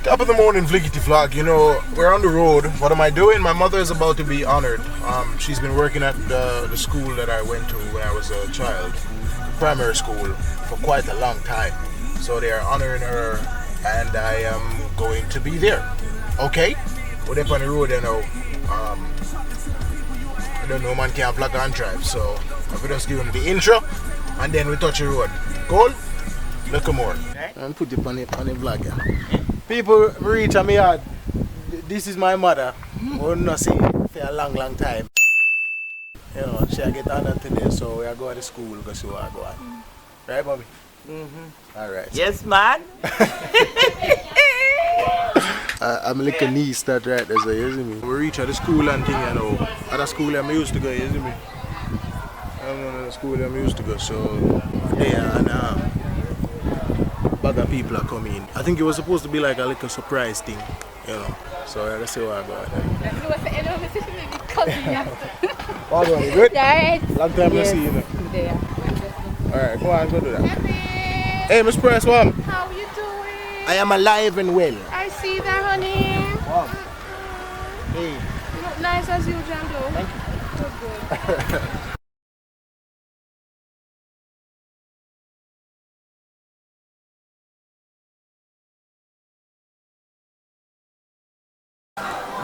Top of the morning, Vliggity Vlog. You know, we're on the road. What am I doing? My mother is about to be honored. She's been working at the school that I went to when I was a child, primary school, for quite a long time. So they are honoring her, and I am going to be there. Okay? We're up on the road, you know. I don't know, man can't vlog and drive, so I will just give him the intro, and then we touch the road. Cool? Look more. And put it on the vlog. Yeah. People reach me yard. This is my mother. We'll not see for a long time. You know, she get honored today, so we are going to school because she want to go on. Right, mommy? Mm-hmm. All right. Yes, man. I'm like a niece that right there, so you see me. We reach at the school and thing, you know. At the school I'm used to go, you see me. I'm at the school I'm used to go, so there and bag of people are coming. I think it was supposed to be like a little surprise thing, you know. So let's see what I got. All right, good? Yeah, long time yes. no see you. Know. Yeah. Alright, go on, go do that. Hey, Miss Price, Wam. How you doing? I am alive and well. I see that, honey. Wam. Hey. You look nice as usual, though. Thank you. Good.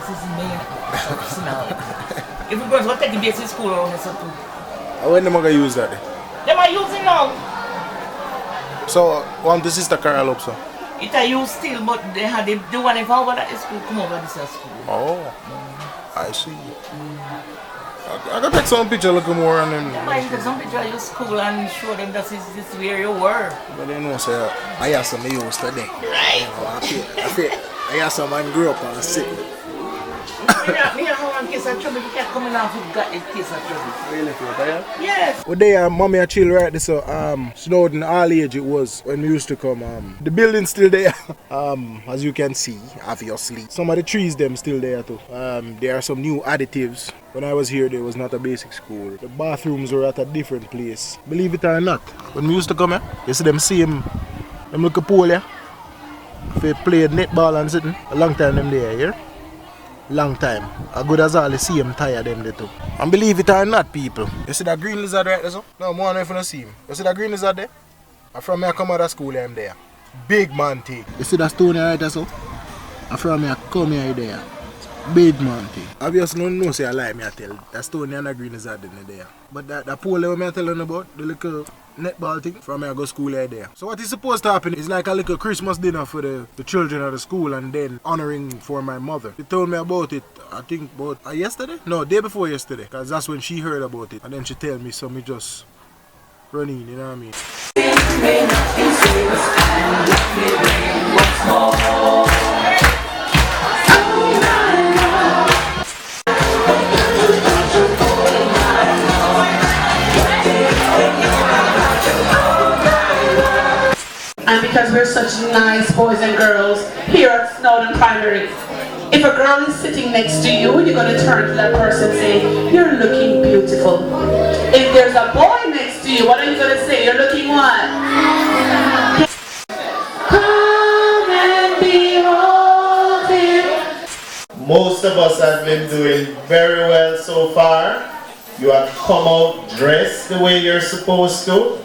This is me. If we go to take the basic school around here, so too. When am I going to use that? Them are using now. So, this is the Carol up, so. It are used still, but they had the one if over that school come over this school. Oh, I see. I got to take some picture, look more, and then. Them might take some picture of your school and show them that this is where you were. But they know, say, I have some use today. Right. You know, I have some man grew up and sick. Me and her one case of trouble, you can't come in and who got this case of trouble. Really, feel tired? Yes. Well, there, mommy and chill right there, so, Snowden, all age it was when we used to come, the building's still there, as you can see, obviously. Some of the trees, them still there too. There are some new additives. When I was here, there was not a basic school. The bathrooms were at a different place. Believe it or not, when we used to come here, you see them same, them look a pool here. They played netball and sitting, a long time them there, yeah? Long time. As good as all the same tire them there too. And believe it or not, people. You see that green lizard right there, so? No, more if you don't see him. You see that green lizard there? And from me I come out of school, I'm there. Big man thing. You see that stone right there, so? And from me I come here there. Big man thing. Obviously, no say I lie, me I tell. That stone and that green lizard in there. But that pole that I telling about, the little netball thing, from me I go school there. So what is supposed to happen is like a little Christmas dinner for the children of the school and then honoring for my mother. She told me about it, I think about yesterday? No, day before yesterday, because that's when she heard about it. And then she tell me, so me just run in, you know what I mean? And because we're such nice boys and girls here at Snowden Primary, if a girl is sitting next to you, you're going to turn to that person and say, you're looking beautiful. If there's a boy next to you, what are you going to say? You're looking what? Come and behold him. Most of us have been doing very well so far. You have come out dressed the way you're supposed to.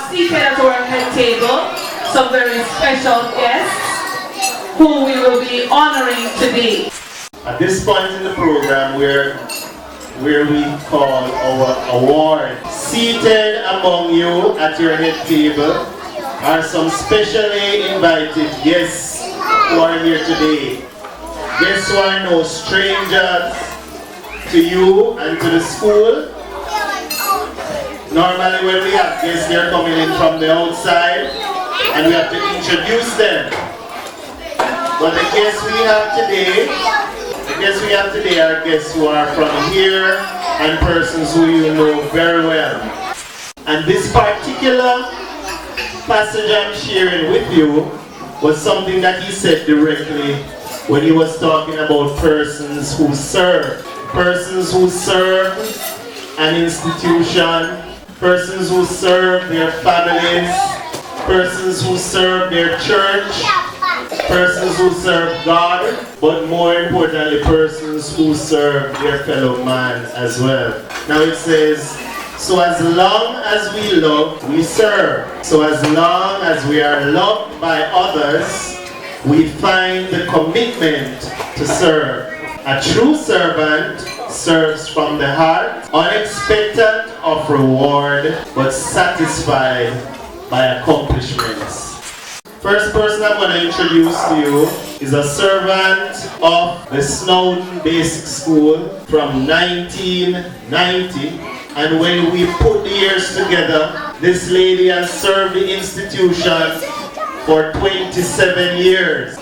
seated at our head table some very special guests. who we will be honoring today. At this point in the program where we call our award, seated among you at your head table are some specially invited guests who are here today. Guests who are no strangers to you and to the school. Normally when we have guests, they're coming in from the outside and we have to introduce them. But the guests we have today are guests who are from here and persons who you know very well. And this particular passage I'm sharing with you was something that he said directly when he was talking about persons who serve. Persons who serve an institution, persons who serve their families, persons who serve their church, persons who serve God, but more importantly, persons who serve their fellow man as well. Now it says, so as long as we love, we serve. So as long as we are loved by others, we find the commitment to serve. A true servant serves from the heart, unexpected of reward, but satisfied by accomplishments. First person I'm going to introduce to you is a servant of the Snowdon Basic School from 1990. And when we put the years together, this lady has served the institution for 27 years.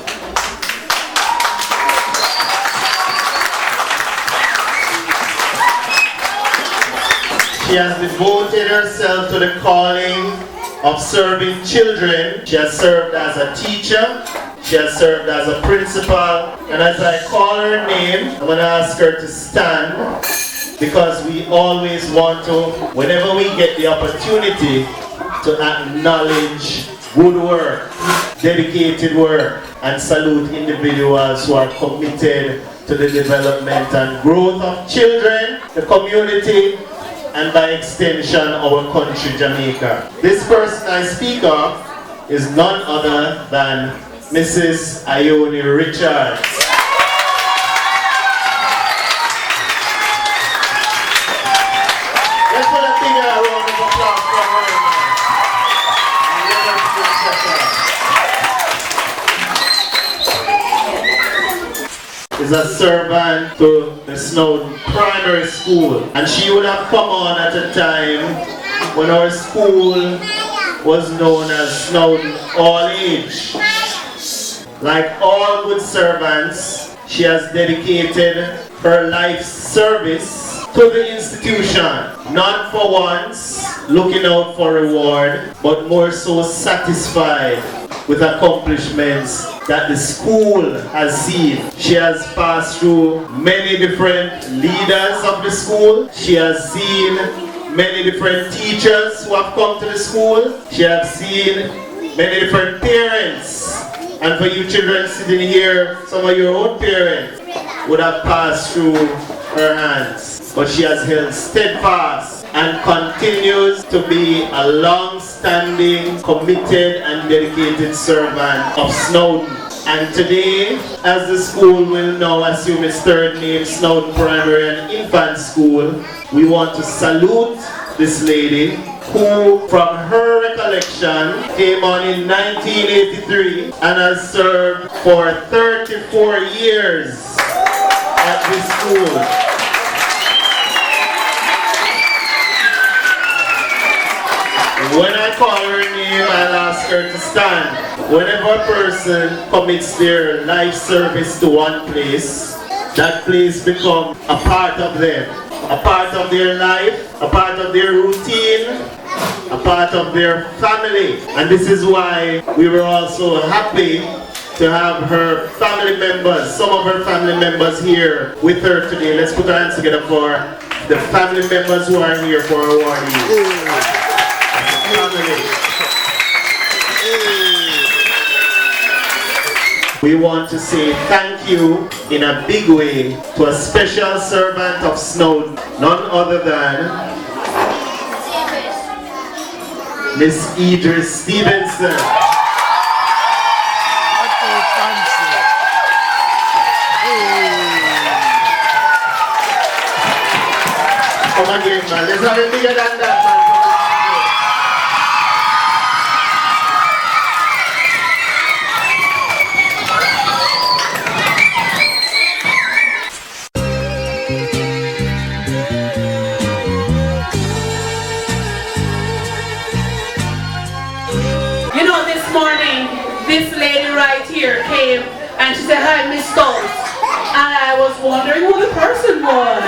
She has devoted herself to the calling of serving children. She has served as a teacher. She has served as a principal. And as I call her name, I'm going to ask her to stand, because we always want to, whenever we get the opportunity, to acknowledge good work, dedicated work, and salute individuals who are committed to the development and growth of children, the community, and by extension our country, Jamaica. This person I speak of is none other than Mrs. Ione Richards. Let's put a big round of applause for her. Is a servant to the Snowdon Primary School, and she would have come on at a time when our school was known as Snowdon All Age. Like all good servants, she has dedicated her life's service to the institution, not for once looking out for reward, but more so satisfied with accomplishments that the school has seen. She has passed through many different leaders of the school. She has seen many different teachers who have come to the school. She has seen many different parents. And for you children sitting here, some of your own parents would have passed through her hands. But she has held steadfast and continues to be a long-standing, committed and dedicated servant of Snowdon. And today, as the school will now assume its third name, Snowdon Primary and Infant School, we want to salute this lady who, from her recollection, came on in 1983 and has served for 34 years at this school. When I call her name, I'll ask her to stand. Whenever a person commits their life service to one place, that place becomes a part of them, a part of their life, a part of their routine, a part of their family. And this is why we were also happy to have her family members, some of her family members here with her today. Let's put our hands together for the family members who are here for our awardees. We want to say thank you in a big way to a special servant of Snowdon, none other than Miss Idris Stevenson. man. Let's have it bigger than that, man. You know, this morning, this lady right here came and she said, "Hi, Miss Stokes." And I was wondering who the person was.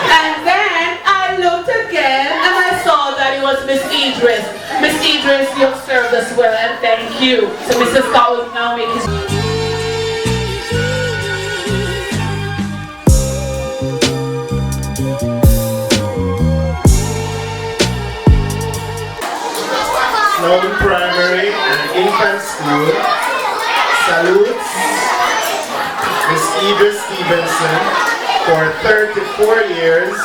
And then I looked again and I saw that it was Miss Idris. Miss Idris, you have served us well and thank you. So Mr. Scott will now make his... Snowden Primary and Infant School salutes Miss Idris Stevenson for 34 years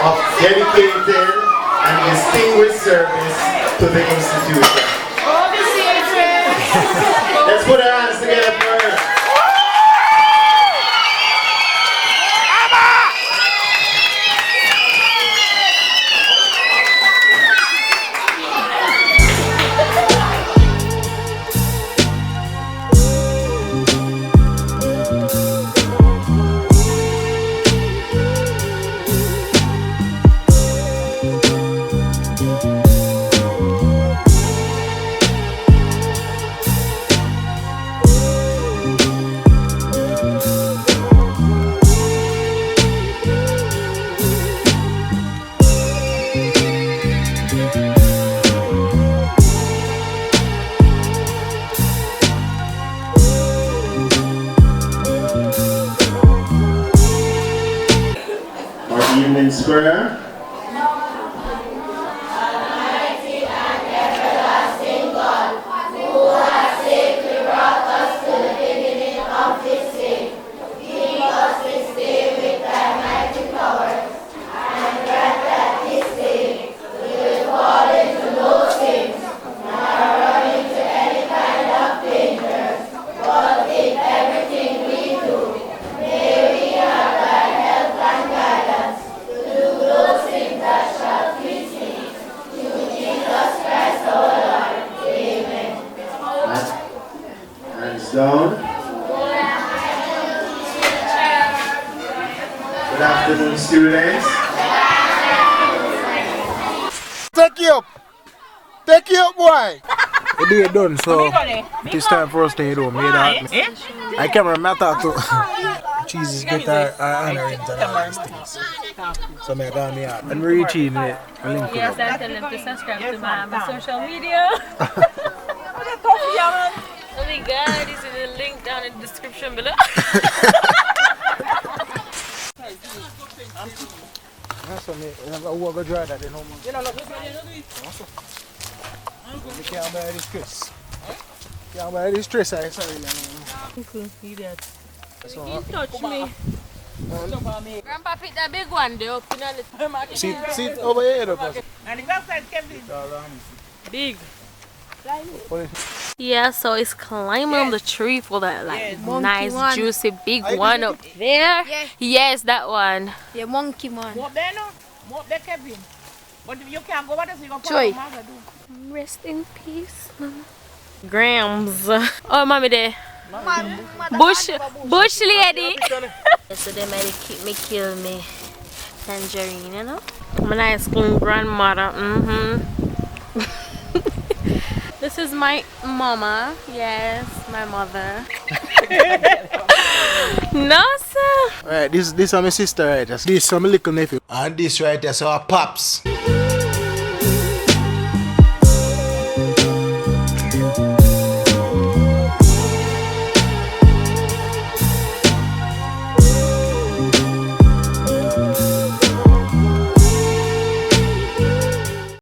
of dedicated and distinguished service to the institution. Let's put our hands together first. Evening Square. Down. Good afternoon, students. Take you up! Take you up, boy! The day done, so it's time for us to head home. I can't remember to Jesus get our honor into these things. So I got me out. And we're reaching it. Yes, I tell them to subscribe to my social media. Oh my god, this is the link down in the description below. That's what I walk a dry that they know. You can't buy this Chris. You can't buy this stress, I sorry. You touch me. Grandpa pick that big one there up in a little. Sit over here, though. And the back side, Kevin. Big. Yeah, so it's climbing on the tree for that like nice one. juicy big one up there. Yeah. Yes, that one. Yeah, monkey man. More there, no? More there, Kevin. But if you can't go, what else you going to Joy. do? Rest in peace, mama. Grams. Oh, mommy there. Bush lady. So they might keep me, kill me. Tangerine, you know? I'm an ice cream grandmother. This is my mama. Yes, my mother. No, sir. Alright, this is my sister right. This is my little nephew. And this right there, so our pops.